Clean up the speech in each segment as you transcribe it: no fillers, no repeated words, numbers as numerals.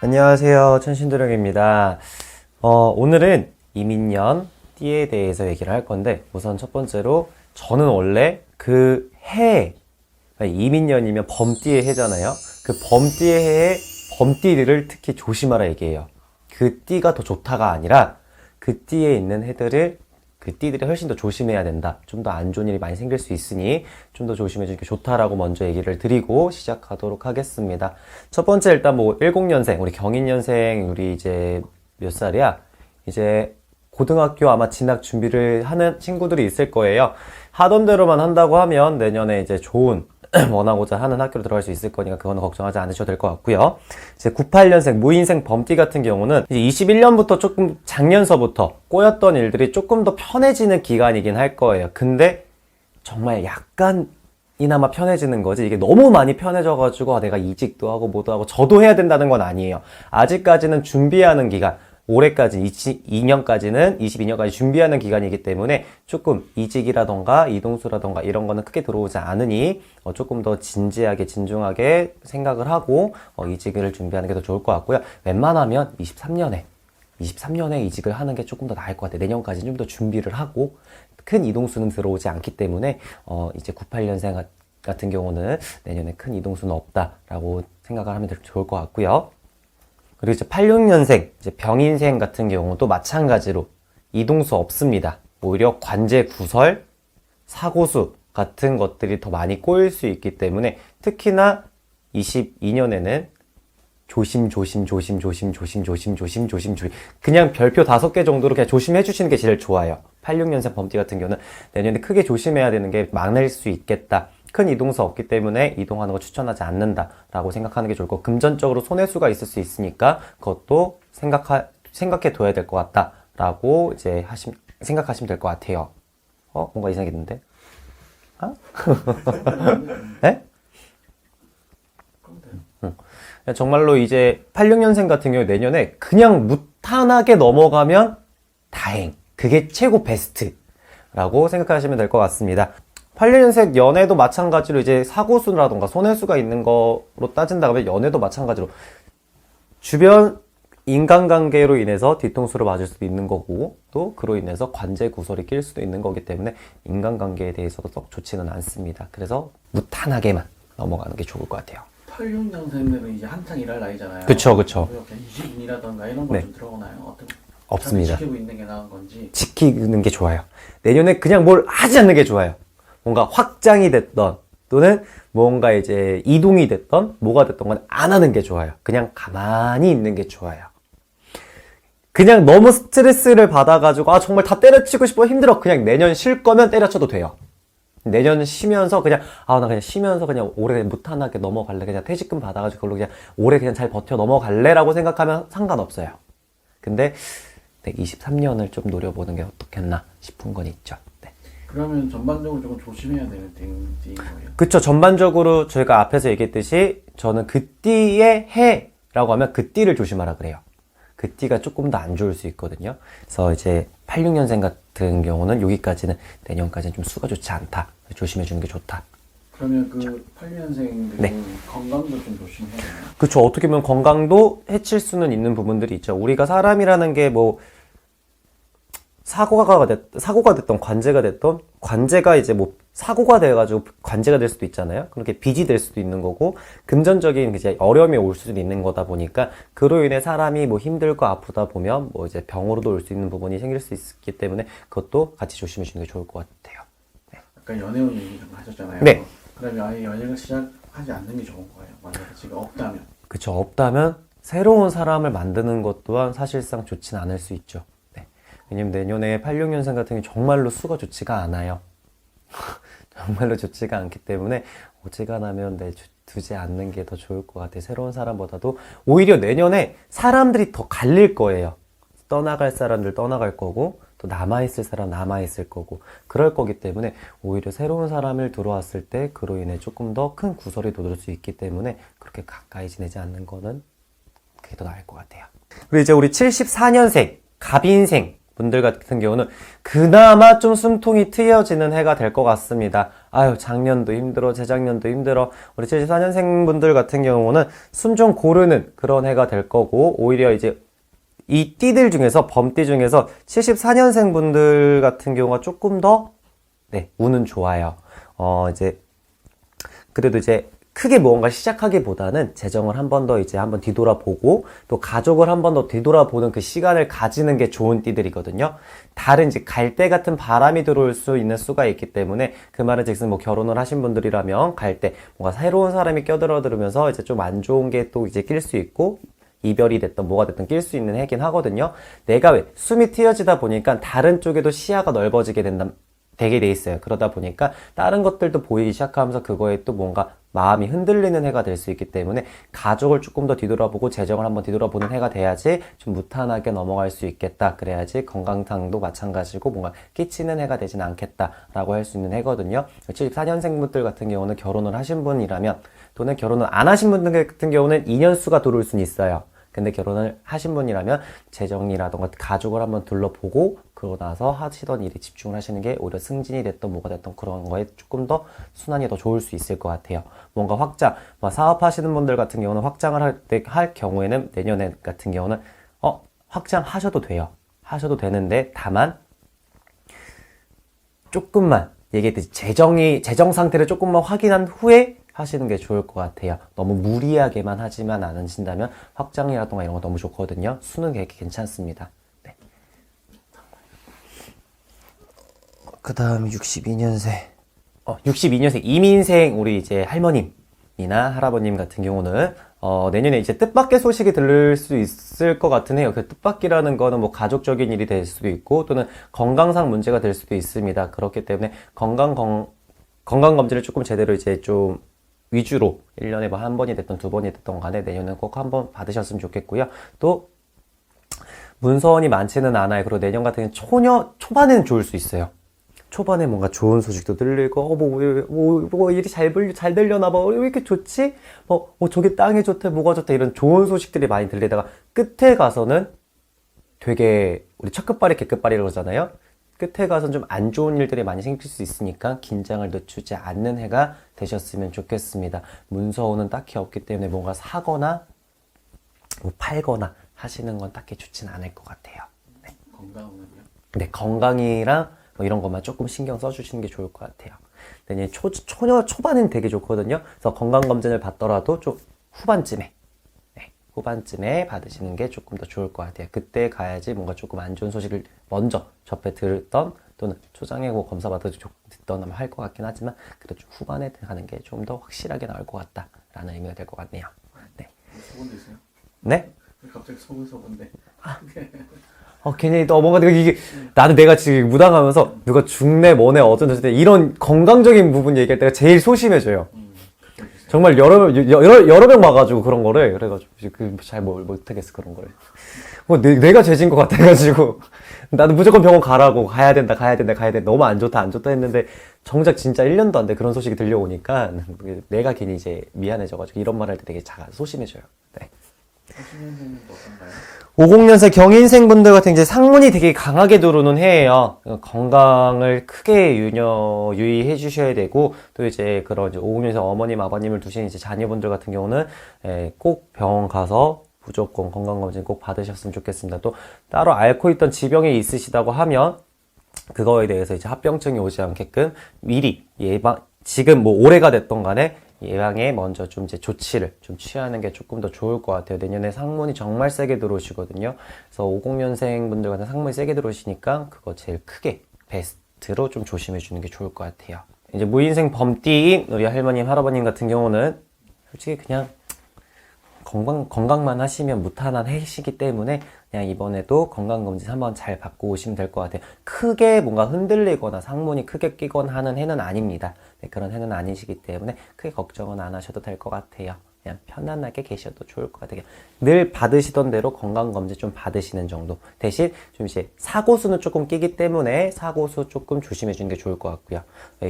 안녕하세요. 천신도령입니다. 오늘은 이민년 띠에 대해서 얘기를 할 건데, 우선 첫 번째로 저는 원래 그 해, 이민년이면 범띠의 해잖아요. 그 범띠의 해에 범띠들을 특히 조심하라 얘기해요. 그 띠가 더 좋다가 아니라 그 띠에 있는 해들을 그 띠들이 훨씬 더 조심해야 된다. 좀 더 안 좋은 일이 많이 생길 수 있으니 좀 더 조심해 주는 게 좋다라고 먼저 얘기를 드리고 시작하도록 하겠습니다. 첫 번째 일단 10년생, 우리 경인년생, 우리 이제 몇 살이야? 이제 고등학교 아마 진학 준비를 하는 친구들이 있을 거예요. 하던 대로만 한다고 하면 내년에 이제 좋은 원하고자 하는 학교로 들어갈 수 있을 거니까 그거는 걱정하지 않으셔도 될 것 같고요. 이제 98년생 무인생 범띠 같은 경우는 이제 21년부터 조금 작년서부터 꼬였던 일들이 조금 더 편해지는 기간이긴 할 거예요. 근데 정말 약간 이나마 편해지는 거지 이게 너무 많이 편해져가지고 내가 이직도 하고 뭐도 하고 저도 해야 된다는 건 아니에요. 아직까지는 준비하는 기간, 올해까지 22년까지 준비하는 기간이기 때문에 조금 이직이라던가 이동수라던가 이런 거는 크게 들어오지 않으니 조금 더 진지하게 진중하게 생각을 하고 이직을 준비하는 게 더 좋을 것 같고요. 웬만하면 23년에 이직을 하는 게 조금 더 나을 것 같아요. 내년까지 좀 더 준비를 하고 큰 이동수는 들어오지 않기 때문에 이제 98년생 같은 경우는 내년에 큰 이동수는 없다라고 생각을 하면 좋을 것 같고요. 그리고 이제 86년생, 이제 병인생 같은 경우도 마찬가지로 이동수 없습니다. 오히려 관제 구설, 사고수 같은 것들이 더 많이 꼬일 수 있기 때문에 특히나 22년에는 조심 그냥 별표 5개 정도로 그냥 조심해 주시는 게 제일 좋아요. 86년생 범띠 같은 경우는 내년에 크게 조심해야 되는 게 많을 수 있겠다. 큰 이동수 없기 때문에 이동하는 거 추천하지 않는다라고 생각하는 게 좋을 거고, 금전적으로 손해수가 있을 수 있으니까 그것도 생각해 둬야 될 것 같다라고 이제 생각하시면 될 것 같아요. 뭔가 이상했는데? 네? 정말로 이제 86년생 같은 경우 내년에 그냥 무탄하게 넘어가면 다행. 그게 최고 베스트라고 생각하시면 될 것 같습니다. 86년생 연애도 마찬가지로 이제 사고수라던가 손해수가 있는 거로 따진다 그러면 연애도 마찬가지로 주변 인간관계로 인해서 뒤통수를 맞을 수도 있는 거고, 또 그로 인해서 관제 구설이 낄 수도 있는 거기 때문에 인간관계에 대해서도 썩 좋지는 않습니다. 그래서 무탄하게만 넘어가는 게 좋을 것 같아요. 86년생들은 이제 한창 일할 나이잖아요. 그쵸. 이직이라던가 이런 걸 좀 들어오나요? 없습니다. 지키고 있는 게 나은 건지. 지키는 게 좋아요. 내년에 그냥 뭘 하지 않는 게 좋아요. 뭔가 확장이 됐던 또는 뭔가 이제 이동이 됐던 뭐가 됐던 건 안 하는 게 좋아요. 그냥 가만히 있는 게 좋아요. 그냥 너무 스트레스를 받아가지고 정말 다 때려치고 싶어 힘들어. 그냥 내년 쉴 거면 때려쳐도 돼요. 내년 쉬면서 그냥 나 그냥 쉬면서 그냥 올해 무탄하게 넘어갈래. 그냥 퇴직금 받아가지고 그걸로 그냥 올해 그냥 잘 버텨 넘어갈래 라고 생각하면 상관없어요. 근데 23년을 좀 노려보는 게 어떻겠나 싶은 건 있죠. 그러면 전반적으로 조금 조심해야 되는 띠인 거예요? 그쵸. 전반적으로 저희가 앞에서 얘기했듯이 저는 그 띠의 해라고 하면 그 띠를 조심하라 그래요. 그 띠가 조금 더 안 좋을 수 있거든요. 그래서 이제 86년생 같은 경우는 여기까지는 내년까지는 좀 수가 좋지 않다. 조심해 주는 게 좋다. 그러면 그 86년생들은 건강도 좀 조심해야 되나요? 그쵸. 어떻게 보면 건강도 해칠 수는 있는 부분들이 있죠. 우리가 사람이라는 게 사고가 됐던 관제가 됐던 관제가 이제 사고가 돼가지고 관제가 될 수도 있잖아요. 그렇게 빚이 될 수도 있는 거고, 금전적인 이제 어려움이 올 수도 있는 거다 보니까 그로 인해 사람이 힘들고 아프다 보면 이제 병으로도 올 수 있는 부분이 생길 수 있기 때문에 그것도 같이 조심해 주는 게 좋을 것 같아요. 네. 아까 연애운 얘기 좀 하셨잖아요. 네. 그러면 아예 연애를 시작하지 않는 게 좋은 거예요. 만약에 지금 없다면. 그쵸. 없다면 새로운 사람을 만드는 것 또한 사실상 좋진 않을 수 있죠. 왜냐면 내년에 86년생 같은 경우 정말로 수가 좋지가 않아요. 정말로 좋지가 않기 때문에 어지간하면 두지 않는 게 더 좋을 것 같아요. 새로운 사람보다도 오히려 내년에 사람들이 더 갈릴 거예요. 떠나갈 사람들 떠나갈 거고, 또 남아있을 사람 남아있을 거고, 그럴 거기 때문에 오히려 새로운 사람을 들어왔을 때 그로 인해 조금 더 큰 구설이 돋을 수 있기 때문에 그렇게 가까이 지내지 않는 거는 그게 더 나을 것 같아요. 그리고 이제 우리 74년생 갑인생 분들 같은 경우는 그나마 좀 숨통이 트여지는 해가 될 것 같습니다. 아유, 작년도 힘들어, 재작년도 힘들어. 우리 74년생 분들 같은 경우는 숨 좀 고르는 그런 해가 될 거고, 오히려 이제 이 띠들 중에서, 범띠 중에서 74년생 분들 같은 경우가 조금 더, 네, 운은 좋아요. 이제, 그래도 이제 크게 무언가 시작하기보다는 재정을 한 번 더 이제 한번 뒤돌아보고 또 가족을 한 번 더 뒤돌아보는 그 시간을 가지는 게 좋은 띠들이거든요. 다른 이제 갈대 같은 바람이 들어올 수 있는 수가 있기 때문에 그 말은 즉슨 뭐 결혼을 하신 분들이라면 갈대 뭔가 새로운 사람이 껴들어들으면서 이제 좀 안 좋은 게 또 이제 낄 수 있고 이별이 됐던 뭐가 됐든 낄 수 있는 해긴 하거든요. 내가 왜 숨이 트여지다 보니까 다른 쪽에도 시야가 넓어지게 되게 돼 있어요. 그러다 보니까 다른 것들도 보이기 시작하면서 그거에 또 뭔가 마음이 흔들리는 해가 될 수 있기 때문에 가족을 조금 더 뒤돌아보고 재정을 한번 뒤돌아보는 해가 돼야지 좀 무탄하게 넘어갈 수 있겠다. 그래야지 건강상도 마찬가지고 뭔가 끼치는 해가 되진 않겠다라고 할 수 있는 해거든요. 74년생분들 같은 경우는 결혼을 하신 분이라면 또는 결혼을 안 하신 분들 같은 경우는 2년수가 들어올 수는 있어요. 근데 결혼을 하신 분이라면 재정이라던가 가족을 한번 둘러보고 그러고 나서 하시던 일에 집중을 하시는 게 오히려 승진이 됐던 뭐가 됐던 그런 거에 조금 더 순환이 더 좋을 수 있을 것 같아요. 뭔가 확장, 사업하시는 분들 같은 경우는 확장을 할 경우에는 내년에 같은 경우는 확장하셔도 돼요. 하셔도 되는데 다만 조금만 얘기했듯이 재정 상태를 조금만 확인한 후에 하시는 게 좋을 것 같아요. 너무 무리하게만 하지만 않으신다면 확장이라던가 이런 거 너무 좋거든요. 수는 되게 괜찮습니다. 네. 그 다음 62년생. 62년생 이민생 우리 이제 할머님이나 할아버님 같은 경우는 내년에 이제 뜻밖의 소식이 들릴 수 있을 것 같은 해요. 그 뜻밖이라는 거는 뭐 가족적인 일이 될 수도 있고 또는 건강상 문제가 될 수도 있습니다. 그렇기 때문에 건강검진을 조금 제대로 이제 좀 위주로 1년에 뭐 한 번이 됐던 두 번이 됐던 간에 내년은 꼭 한 번 받으셨으면 좋겠고요. 또 문서원이 많지는 않아요. 그리고 내년 같은 경우는 초반에는 좋을 수 있어요. 초반에 뭔가 좋은 소식도 들리고 일이 잘 되려나 봐. 왜 이렇게 좋지? 저게 땅이 좋대, 뭐가 좋대 이런 좋은 소식들이 많이 들리다가 끝에 가서는 되게 우리 첫 끝발이 개끝발이라고 그러잖아요. 끝에 가서는 좀 안 좋은 일들이 많이 생길 수 있으니까 긴장을 늦추지 않는 해가 되셨으면 좋겠습니다. 문서오는 딱히 없기 때문에 뭔가 사거나 뭐 팔거나 하시는 건 딱히 좋진 않을 것 같아요. 네. 건강은요? 네, 건강이랑 뭐 이런 것만 조금 신경 써주시는 게 좋을 것 같아요. 근데 초반은 되게 좋거든요. 그래서 건강검진을 받더라도 좀 후반쯤에 받으시는 게 조금 더 좋을 것 같아요. 그때 가야지 뭔가 조금 안 좋은 소식을 먼저 접해 들었던 또는 초장애고 검사 듣던 할 것 같긴 하지만 그래도 좀 후반에 가는 게 좀 더 확실하게 나올 것 같다라는 의미가 될 것 같네요. 네. 소곤되세요? 네? 갑자기 소곤데. 괜히 또 뭔가 이게 나는 내가 지금 무당하면서 누가 죽네 뭐네 어쩐 때 이런 건강적인 부분 얘기할 때가 제일 소심해져요. 정말 여러 명 와가지고 그런 거를 그래가지고 잘 못하겠어 그런 거를. 내가 죄진 것 같아가지고 나는 무조건 병원 가야 된다 너무 안 좋다 했는데 정작 진짜 1년도 안 돼 그런 소식이 들려오니까 내가 괜히 이제 미안해져가지고 이런 말 할 때 되게 소심해져요. 네. 80년생은 어떤가요? 50년생 경인생 분들 같은 이제 상문이 되게 강하게 들어오는 해예요. 건강을 크게 유의해 주셔야 되고, 또 이제 그런 이제 50년생 어머님, 아버님을 두신 이제 자녀분들 같은 경우는 꼭 병원 가서 무조건 건강검진 꼭 받으셨으면 좋겠습니다. 또 따로 앓고 있던 지병이 있으시다고 하면 그거에 대해서 이제 합병증이 오지 않게끔 미리 지금 뭐 올해가 됐던 간에 예방에 먼저 좀 이제 조치를 좀 취하는 게 조금 더 좋을 것 같아요. 내년에 상문이 정말 세게 들어오시거든요. 그래서 50년생 분들 같은 상문이 세게 들어오시니까 그거 제일 크게 베스트로 좀 조심해 주는 게 좋을 것 같아요. 이제 무인생 범띠인 우리 할머님, 할아버님 같은 경우는 솔직히 그냥 건강만 하시면 무탄한 해시기 때문에 그냥 이번에도 건강검진 한번 잘 받고 오시면 될 것 같아요. 크게 뭔가 흔들리거나 상문이 크게 끼거나 하는 해는 아닙니다. 네, 그런 해는 아니시기 때문에 크게 걱정은 안 하셔도 될 것 같아요. 그냥 편안하게 계셔도 좋을 것 같아요. 늘 받으시던 대로 건강검진 좀 받으시는 정도. 대신 좀 이제 사고수는 조금 끼기 때문에 사고수 조금 조심해 주는 게 좋을 것 같고요.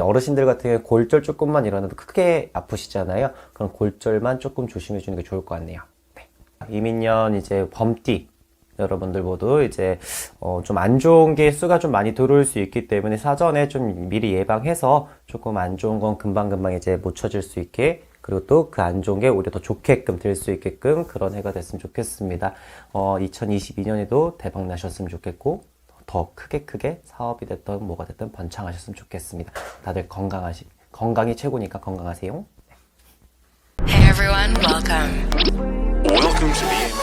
어르신들 같은 경우에 골절 조금만 일어나도 크게 아프시잖아요. 그럼 골절만 조금 조심해 주는 게 좋을 것 같네요. 네. 이민년 이제 범띠 여러분들 모두 이제 좀 안 좋은 게 수가 좀 많이 들어올 수 있기 때문에 사전에 좀 미리 예방해서 조금 안 좋은 건 금방금방 이제 못 쳐질 수 있게, 그리고 또 그 안 좋은 게 오히려 더 좋게끔 될 수 있게끔 그런 해가 됐으면 좋겠습니다. 2022년에도 대박 나셨으면 좋겠고, 더 크게 사업이 됐든 뭐가 됐든 번창하셨으면 좋겠습니다. 다들 건강이 최고니까 건강하세요. Hey everyone, welcome. Welcome to the